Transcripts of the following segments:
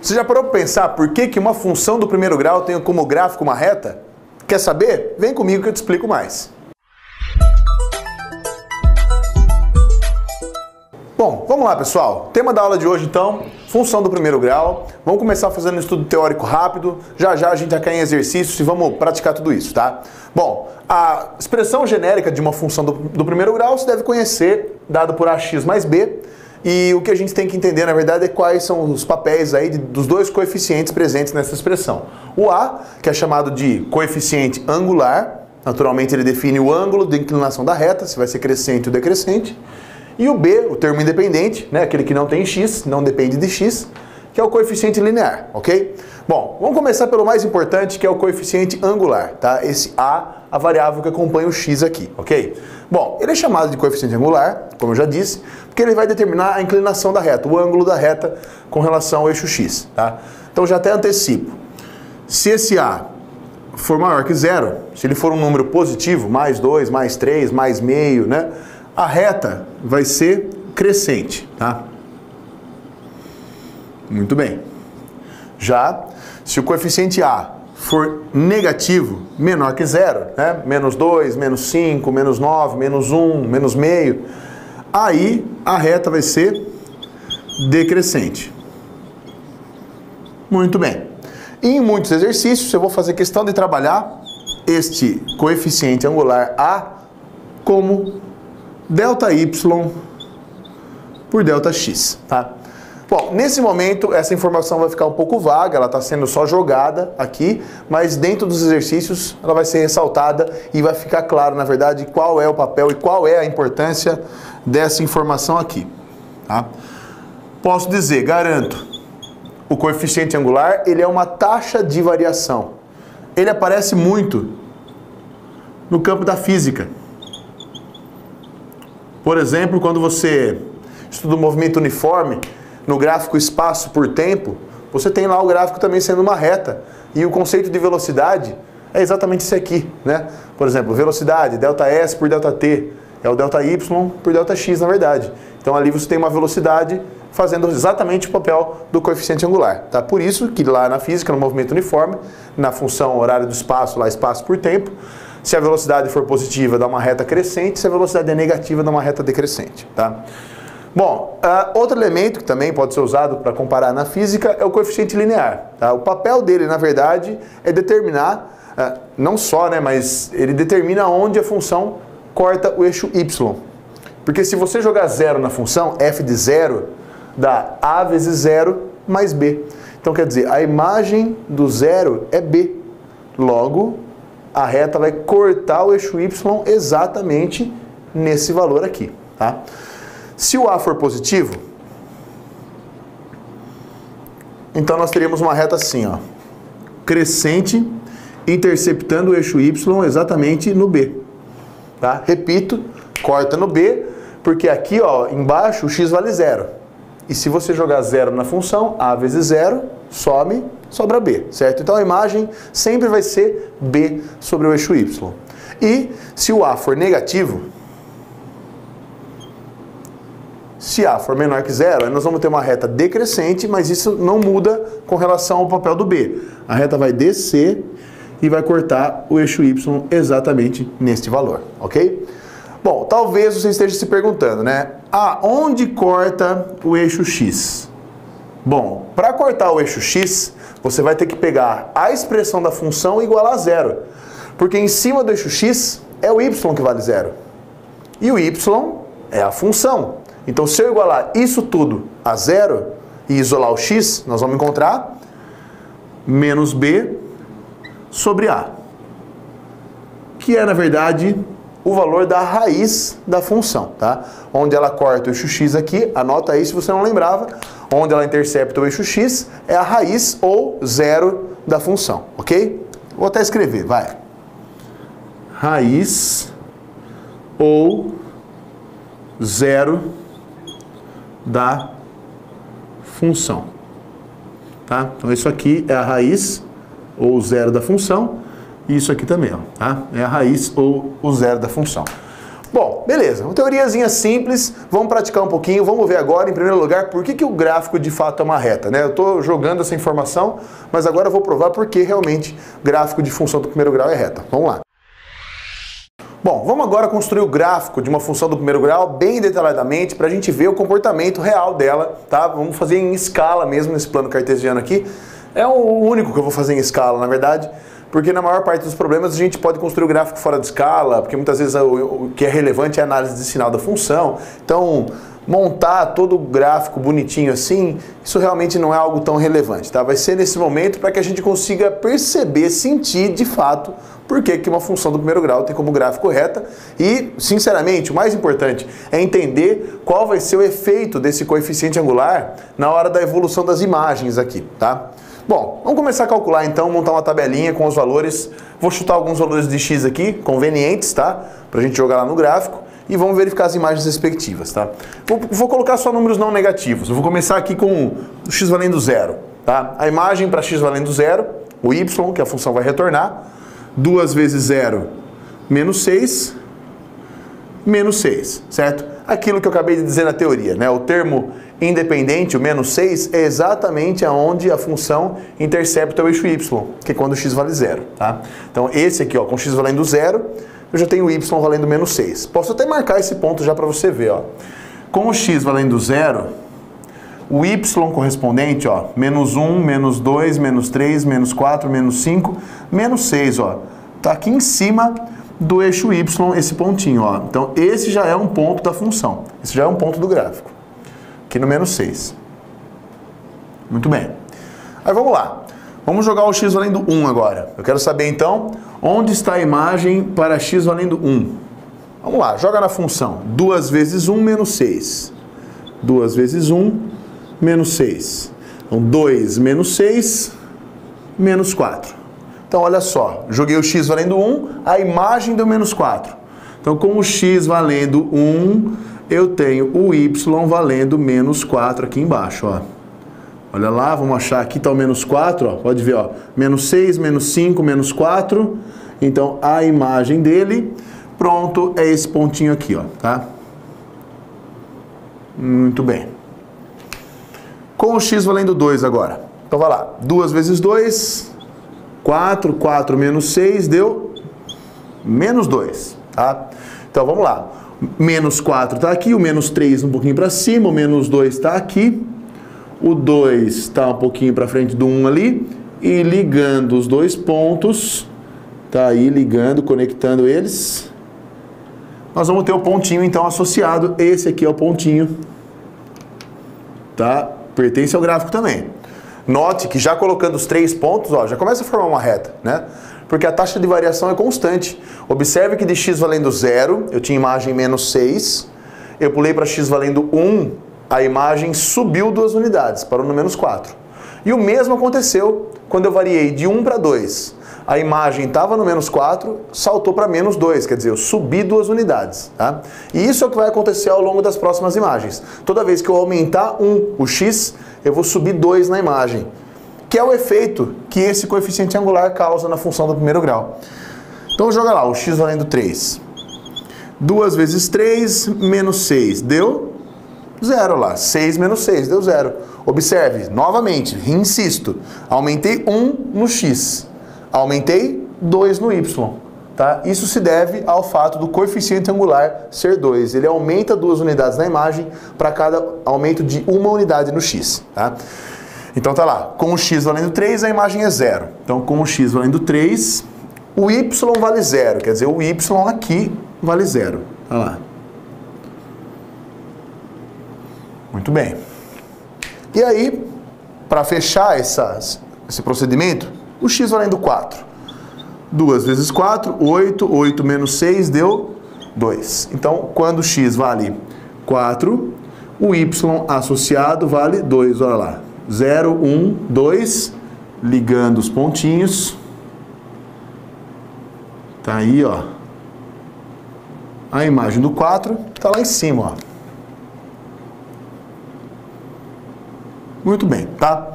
Você já parou para pensar por que uma função do primeiro grau tem como gráfico uma reta? Quer saber? Vem comigo que eu te explico mais. Bom, vamos lá, pessoal. Tema da aula de hoje, então, função do primeiro grau. Vamos começar fazendo um estudo teórico rápido. Já já a gente já cai em exercícios e vamos praticar tudo isso, tá? Bom, a expressão genérica de uma função do primeiro grau você deve conhecer, dado por ax mais b. E o que a gente tem que entender, na verdade, é quais são os papéis aí dos dois coeficientes presentes nessa expressão. O a, que é chamado de coeficiente angular, naturalmente ele define o ângulo de inclinação da reta, se vai ser crescente ou decrescente. E o b, o termo independente, né, aquele que não tem x, não depende de x, que é o coeficiente linear, ok? Bom, vamos começar pelo mais importante, que é o coeficiente angular, tá? Esse a variável que acompanha o x aqui, ok? Bom, ele é chamado de coeficiente angular, como eu já disse, porque ele vai determinar a inclinação da reta, o ângulo da reta com relação ao eixo x, tá? Então já até antecipo. Se esse a for maior que zero, se ele for um número positivo, mais 2, mais 3, mais meio, né? A reta vai ser crescente, tá? Muito bem. Já, se o coeficiente a for negativo, menor que zero, né? Menos 2, menos 5, menos 9, menos 1, menos meio, aí a reta vai ser decrescente. Muito bem. E em muitos exercícios eu vou fazer questão de trabalhar este coeficiente angular a como delta y por delta x, tá? Bom, nesse momento essa informação vai ficar um pouco vaga, ela está sendo só jogada aqui, mas dentro dos exercícios ela vai ser ressaltada e vai ficar claro, na verdade, qual é o papel e qual é a importância dessa informação aqui, tá? Posso dizer, garanto, o coeficiente angular, ele é uma taxa de variação. Ele aparece muito no campo da física. Por exemplo, quando você estuda o movimento uniforme, no gráfico espaço por tempo, você tem lá o gráfico também sendo uma reta. E o conceito de velocidade é exatamente esse aqui, né? Por exemplo, velocidade, ΔS por ΔT, é o ΔY por ΔX, na verdade. Então ali você tem uma velocidade fazendo exatamente o papel do coeficiente angular, tá? Por isso que lá na física, no movimento uniforme, na função horário do espaço, lá espaço por tempo, se a velocidade for positiva, dá uma reta crescente, se a velocidade é negativa, dá uma reta decrescente, tá? Bom, outro elemento que também pode ser usado para comparar na física é o coeficiente linear, tá? O papel dele, na verdade, é determinar, não só, né, mas ele determina onde a função corta o eixo y. Porque se você jogar zero na função, f de zero dá a vezes zero mais b. Então quer dizer, a imagem do zero é b. Logo, a reta vai cortar o eixo y exatamente nesse valor aqui, tá? Se o a for positivo, então nós teríamos uma reta assim, ó, crescente, interceptando o eixo y exatamente no b, tá? Repito, corta no b, porque aqui, ó, embaixo o x vale zero. E se você jogar zero na função, a vezes zero, some, sobra b, certo? Então a imagem sempre vai ser b sobre o eixo y. E se o a for negativo, se a for menor que zero, aí nós vamos ter uma reta decrescente, mas isso não muda com relação ao papel do b. A reta vai descer e vai cortar o eixo y exatamente neste valor, ok? Bom, talvez você esteja se perguntando, né? Onde corta o eixo x? Bom, para cortar o eixo x, você vai ter que pegar a expressão da função e igualar a zero. Porque em cima do eixo x é o y que vale zero. E o y é a função. Então, se eu igualar isso tudo a zero e isolar o x, nós vamos encontrar menos b sobre a. Que é, na verdade, o valor da raiz da função, tá? Onde ela corta o eixo x aqui, anota aí se você não lembrava, onde ela intercepta o eixo x é a raiz ou zero da função, ok? Vou até escrever, vai. Raiz ou zero da função, tá? Então isso aqui é a raiz ou zero da função. E isso aqui também, ó, tá? É a raiz ou o zero da função. Bom, beleza, uma teoriazinha simples, vamos praticar um pouquinho, vamos ver agora, em primeiro lugar, por que o gráfico de fato é uma reta, né? Eu estou jogando essa informação, mas agora eu vou provar por que realmente o gráfico de função do primeiro grau é reta. Vamos lá. Bom, vamos agora construir o gráfico de uma função do primeiro grau bem detalhadamente para a gente ver o comportamento real dela, tá? Vamos fazer em escala mesmo nesse plano cartesiano aqui. É o único que eu vou fazer em escala, na verdade, porque na maior parte dos problemas a gente pode construir o gráfico fora de escala, porque muitas vezes o que é relevante é a análise de sinal da função. Então, montar todo o gráfico bonitinho assim, isso realmente não é algo tão relevante, tá? Vai ser nesse momento para que a gente consiga perceber, sentir de fato por que uma função do primeiro grau tem como gráfico reta e, sinceramente, o mais importante é entender qual vai ser o efeito desse coeficiente angular na hora da evolução das imagens aqui, tá? Bom, vamos começar a calcular então, montar uma tabelinha com os valores. Vou chutar alguns valores de x aqui, convenientes, tá? Pra gente jogar lá no gráfico e vamos verificar as imagens respectivas, tá? Vou colocar só números não negativos. Eu vou começar aqui com o x valendo zero, tá? A imagem para x valendo zero, o y, que a função vai retornar, 2 vezes 0, menos 6, menos 6, certo? Aquilo que eu acabei de dizer na teoria, né? O termo independente, o menos 6, é exatamente aonde a função intercepta o eixo y, que é quando o x vale 0, tá? Então esse aqui, ó, com x valendo 0, eu já tenho o y valendo menos 6. Posso até marcar esse ponto já para você ver, ó. Com o x valendo 0, o y correspondente, ó, menos 1, menos 2, menos 3, menos 4, menos 5, menos 6, ó. Tá aqui em cima do eixo y, esse pontinho, ó. Então esse já é um ponto da função. Esse já é um ponto do gráfico. Aqui no menos 6. Muito bem. Aí vamos lá. Vamos jogar o x valendo 1 agora. Eu quero saber então, onde está a imagem para x valendo 1? Vamos lá, joga na função. 2 vezes 1 menos 6. 2 vezes 1 menos 6. Então 2 menos 6 menos 4. Então olha só, joguei o x valendo 1, a imagem deu menos 4. Então com o x valendo 1, eu tenho o y valendo menos 4 aqui embaixo, ó. Olha lá, vamos achar aqui, tá o menos 4, ó. Pode ver, ó. Menos 6, menos 5, menos 4. Então a imagem dele, pronto, é esse pontinho aqui, ó, tá? Muito bem. Com o x valendo 2 agora. Então vai lá, 2 vezes 2, 4, 4 menos 6 deu menos 2, tá? Então vamos lá. Menos 4 está aqui, o menos 3 um pouquinho para cima, o menos 2 está aqui, o 2 está um pouquinho para frente do 1 ali, e ligando os dois pontos, tá aí ligando, conectando eles, nós vamos ter o pontinho então associado, esse aqui é o pontinho, tá? Pertence ao gráfico também. Note que já colocando os 3 pontos, ó, já começa a formar uma reta, né? Porque a taxa de variação é constante. Observe que de x valendo 0, eu tinha imagem menos 6, eu pulei para x valendo 1, a imagem subiu 2 unidades, parou no menos 4. E o mesmo aconteceu quando eu variei de 1 para 2. A imagem estava no menos 4, saltou para menos 2, quer dizer, eu subi 2 unidades. Tá? E isso é o que vai acontecer ao longo das próximas imagens. Toda vez que eu aumentar o x, eu vou subir 2 na imagem. Que é o efeito que esse coeficiente angular causa na função do primeiro grau. Então joga lá, o x valendo 3. 2 vezes 3 menos 6, deu 0 lá. 6 menos 6, deu 0. Observe, novamente, insisto, aumentei 1 no x, aumentei 2 no y. Tá? Isso se deve ao fato do coeficiente angular ser 2. Ele aumenta 2 unidades na imagem para cada aumento de 1 unidade no x. Tá? Então tá lá, com o x valendo 3, a imagem é 0. Então com o x valendo 3, o y vale 0, quer dizer, o y aqui vale 0. Olha lá. Muito bem. E aí, para fechar esse procedimento, o x valendo 4. 2 vezes 4, 8. 8 menos 6 deu 2. Então, quando o x vale 4, o y associado vale 2. Olha lá. 0, 1, 2. Ligando os pontinhos. Tá aí, ó. A imagem do 4 tá lá em cima, ó. Muito bem, tá?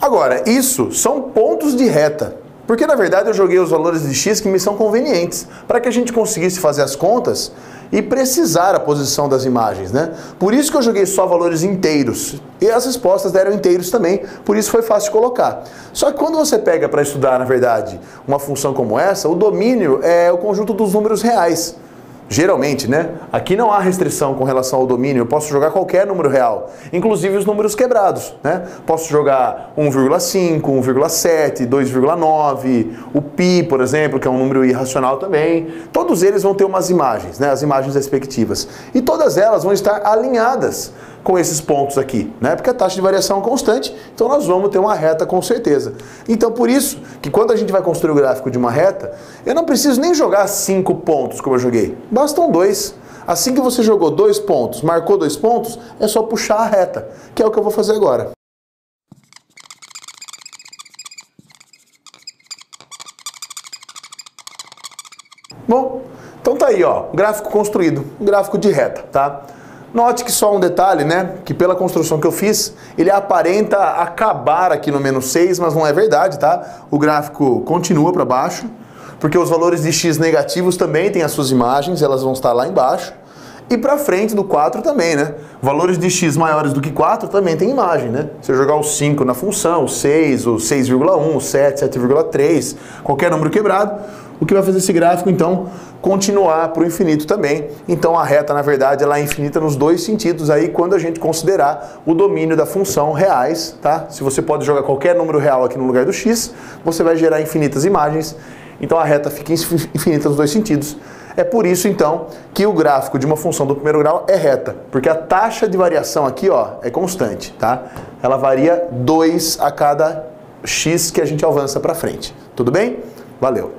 Agora, isso são pontos de reta. Porque na verdade eu joguei os valores de x que me são convenientes, para que a gente conseguisse fazer as contas e precisar a posição das imagens, né? Por isso que eu joguei só valores inteiros. E as respostas deram inteiros também, por isso foi fácil de colocar. Só que quando você pega para estudar, na verdade, uma função como essa, o domínio é o conjunto dos números reais. Geralmente, né? Aqui não há restrição com relação ao domínio, eu posso jogar qualquer número real, inclusive os números quebrados, né? Posso jogar 1,5, 1,7, 2,9, o π, por exemplo, que é um número irracional também. Todos eles vão ter umas imagens, né? As imagens respectivas. E todas elas vão estar alinhadas com esses pontos aqui, né? Porque a taxa de variação é constante, então nós vamos ter uma reta com certeza. Então por isso que quando a gente vai construir o gráfico de uma reta, eu não preciso nem jogar 5 pontos como eu joguei, bastam 2. Assim que você jogou 2 pontos, marcou 2 pontos, é só puxar a reta, que é o que eu vou fazer agora. Bom, então tá aí, ó, gráfico construído, um gráfico de reta, tá? Note que só um detalhe, né, que pela construção que eu fiz, ele aparenta acabar aqui no menos 6, mas não é verdade, tá? O gráfico continua para baixo, porque os valores de x negativos também têm as suas imagens, elas vão estar lá embaixo. E para frente do 4 também, né? Valores de x maiores do que 4 também tem imagem, né? Se eu jogar o 5 na função, o 6, o 6,1, o 7, 7,3, qualquer número quebrado, o que vai fazer esse gráfico, então, continuar para o infinito também. Então a reta, na verdade, ela é infinita nos dois sentidos aí, quando a gente considerar o domínio da função reais, tá? Se você pode jogar qualquer número real aqui no lugar do x, você vai gerar infinitas imagens, então a reta fica infinita nos dois sentidos. É por isso, então, que o gráfico de uma função do primeiro grau é reta, porque a taxa de variação aqui, ó, é constante, tá? Ela varia 2 a cada x que a gente avança para frente. Tudo bem? Valeu!